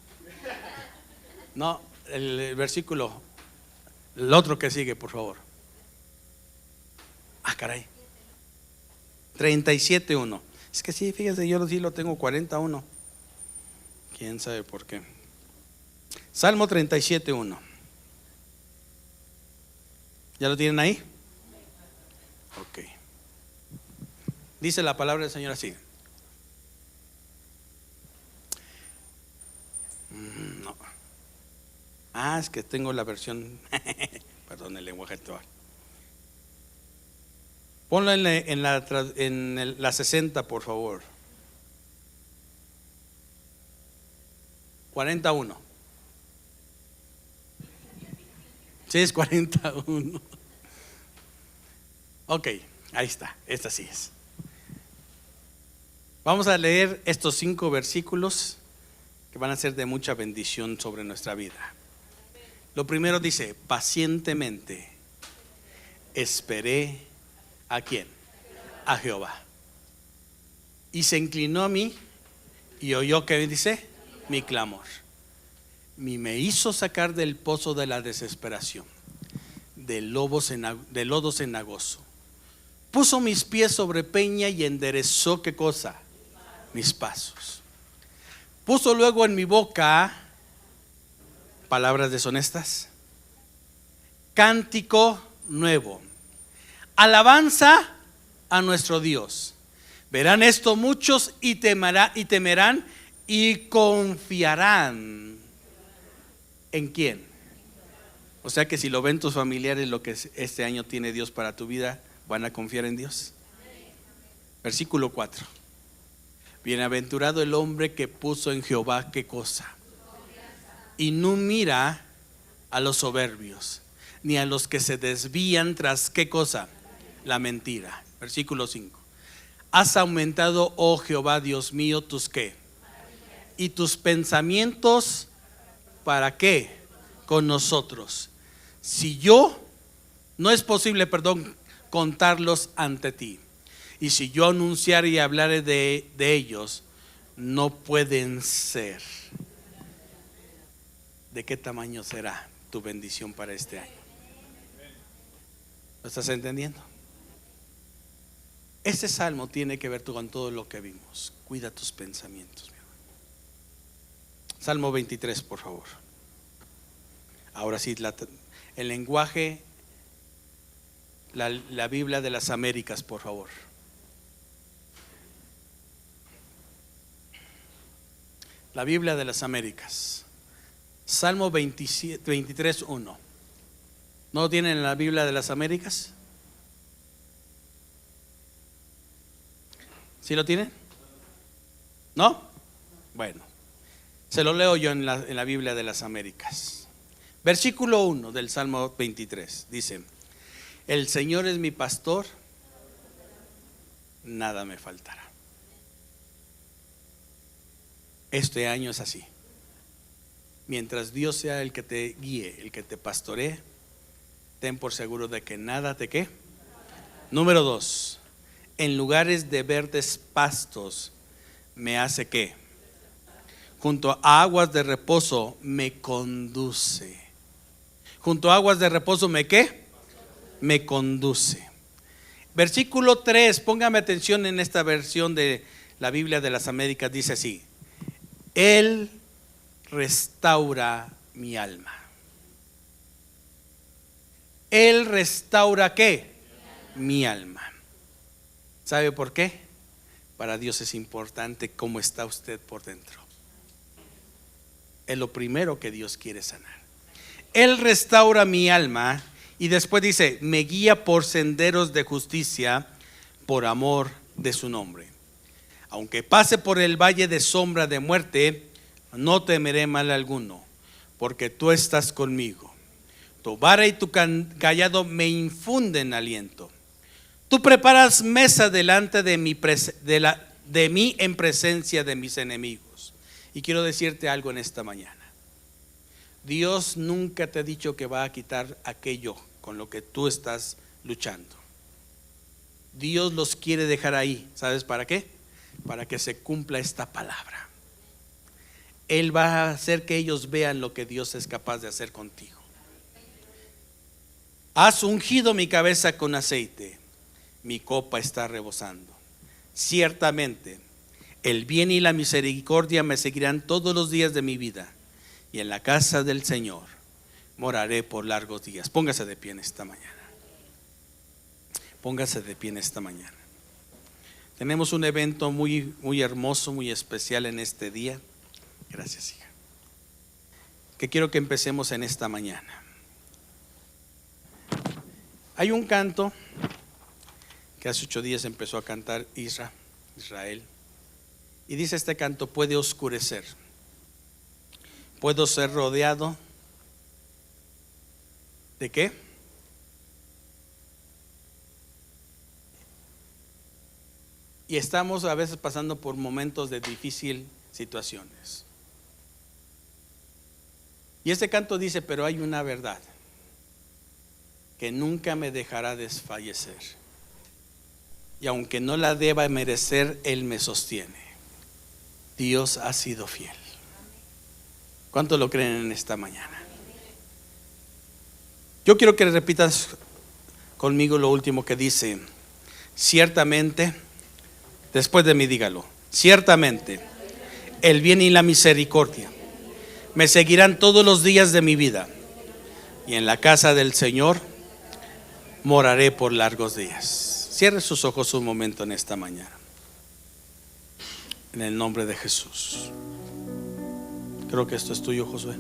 no, el versículo, el otro que sigue, por favor. Ah, caray. 37:1. Es que sí, fíjese, yo sí lo tengo 41. ¿Quién sabe por qué? Salmo 37:1. ¿Ya lo tienen ahí? Ok. Dice la palabra del Señor así. No. Ah, es que tengo la versión perdón, el lenguaje actual. Ponlo en la 60, por favor. 41. Sí, es 41. Ok, ahí está. Esta sí es. Vamos a leer estos 5 versículos que van a ser de mucha bendición sobre nuestra vida. Lo primero dice: pacientemente esperé. ¿A quién? A Jehová. Y se inclinó a mí y oyó, ¿qué dice? Mi clamor. Y me hizo sacar del pozo de la desesperación, de lodo cenagoso. Puso mis pies sobre peña y enderezó, ¿qué cosa? Mis pasos. Puso luego en mi boca palabras deshonestas, cántico nuevo, alabanza a nuestro Dios. Verán esto muchos y temerán y confiarán. ¿En quién? O sea que si lo ven tus familiares, lo que este año tiene Dios para tu vida, ¿van a confiar en Dios? Versículo 4. Bienaventurado el hombre que puso en Jehová, ¿qué cosa? Y no mira a los soberbios, ni a los que se desvían tras ¿qué cosa? La mentira. Versículo 5. Has aumentado, oh Jehová, Dios mío, tus ¿qué? Y tus pensamientos, ¿para qué? Con nosotros. Si yo, no es posible, contarlos ante ti. Y si yo anunciare y hablare de ellos, no pueden ser. ¿De qué tamaño será tu bendición para este año? ¿Lo estás entendiendo? Este salmo tiene que ver con todo lo que vimos. Cuida tus pensamientos, mi hermano. Salmo 23, por favor. Ahora sí, el lenguaje, la Biblia de las Américas, por favor. La Biblia de las Américas. Salmo 23, 1. ¿No lo tienen en la Biblia de las Américas? ¿Sí lo tienen? ¿No? Bueno, se lo leo yo en la Biblia de las Américas. Versículo 1 del Salmo 23 dice: el Señor es mi pastor, nada me faltará. Este año es así. Mientras Dios sea el que te guíe, el que te pastoree, ten por seguro de que nada te ¿qué? Número 2. En lugares de verdes pastos me hace ¿qué? Junto a aguas de reposo me conduce. Junto a aguas de reposo me ¿qué? Me conduce. Versículo 3, póngame atención en esta versión de la Biblia de las Américas, dice así: Él restaura mi alma. Él restaura ¿qué? Mi alma. ¿Sabe por qué? Para Dios es importante cómo está usted por dentro. Es lo primero que Dios quiere sanar. Él restaura mi alma. Y después dice: me guía por senderos de justicia por amor de su nombre. Aunque pase por el valle de sombra de muerte, no temeré mal alguno, porque tú estás conmigo. Tu vara y tu cayado me infunden aliento. Tú preparas mesa delante de mí en presencia de mis enemigos. Y quiero decirte algo en esta mañana. Dios nunca te ha dicho que va a quitar aquello con lo que tú estás luchando. Dios los quiere dejar ahí. ¿Sabes para qué? Para que se cumpla esta palabra. Él va a hacer que ellos vean lo que Dios es capaz de hacer contigo. Has ungido mi cabeza con aceite, mi copa está rebosando. Ciertamente, el bien y la misericordia me seguirán todos los días de mi vida, y en la casa del Señor moraré por largos días. Póngase de pie en esta mañana. Póngase de pie en esta mañana. Tenemos un evento muy, muy hermoso, muy especial en este día. Gracias, hija. Que quiero que empecemos en esta mañana. Hay un canto que hace 8 días empezó a cantar Israel. Y dice este canto: puede oscurecer, puedo ser rodeado ¿de qué? Y estamos a veces pasando por momentos de difícil situaciones. Y este canto dice: pero hay una verdad que nunca me dejará desfallecer, y aunque no la deba merecer, Él me sostiene. Dios ha sido fiel. ¿Cuántos lo creen en esta mañana? Yo quiero que repitas conmigo lo último que dice: ciertamente, después de mí dígalo, ciertamente el bien y la misericordia me seguirán todos los días de mi vida, y en la casa del Señor moraré por largos días. Cierre sus ojos un momento en esta mañana. En el nombre de Jesús. Creo que esto es tuyo, Josué.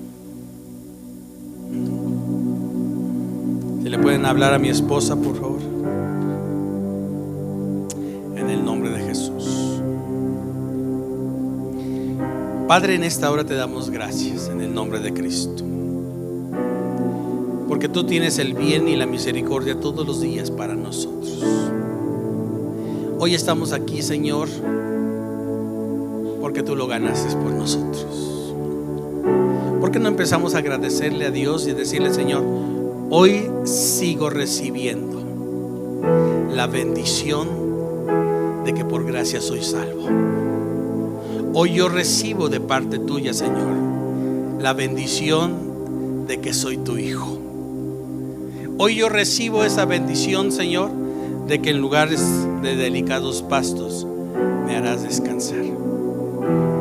Si le pueden hablar a mi esposa, por favor. En el nombre de Jesús. Padre, en esta hora te damos gracias en el nombre de Cristo, porque tú tienes el bien y la misericordia todos los días para nosotros. Hoy estamos aquí, Señor, porque tú lo ganaste por nosotros. ¿Por qué no empezamos a agradecerle a Dios y decirle: Señor, hoy sigo recibiendo la bendición de que por gracia soy salvo? Hoy yo recibo de parte tuya, Señor, la bendición de que soy tu hijo. Hoy yo recibo esa bendición, Señor, de que en lugares de delicados pastos me harás descansar.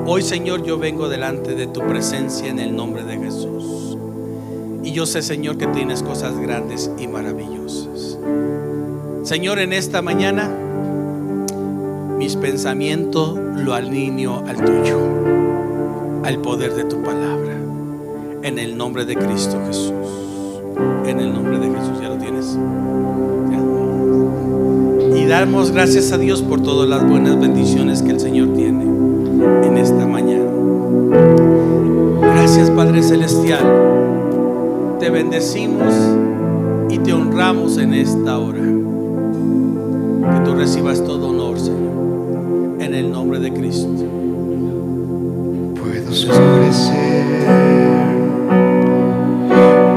Hoy, Señor, yo vengo delante de tu presencia en el nombre de Jesús. Y yo sé, Señor, que tienes cosas grandes y maravillosas. Señor, en esta mañana mis pensamientos lo alineo al tuyo, al poder de tu palabra, en el nombre de Cristo Jesús. En el nombre de Jesús. ¿Ya lo tienes? ¿Ya? Y damos gracias a Dios por todas las buenas bendiciones que el Señor tiene en esta mañana. Gracias, Padre Celestial. Te bendecimos y te honramos en esta hora. Que tú recibas todo honor, Señor, en el nombre de Cristo. Puedo oscurecer,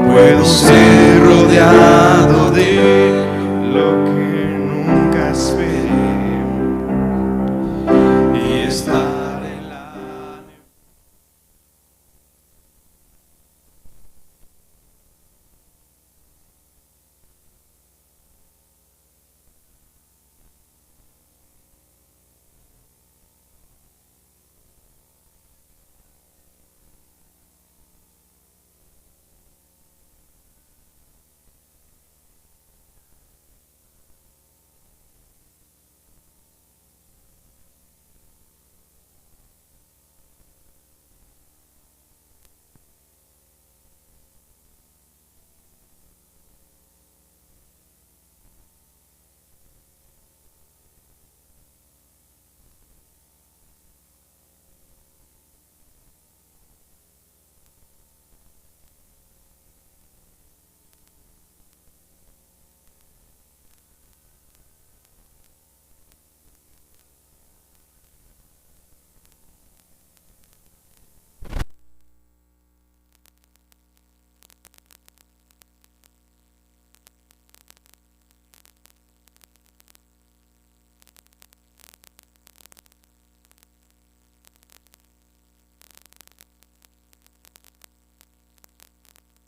puedo ser rodeado de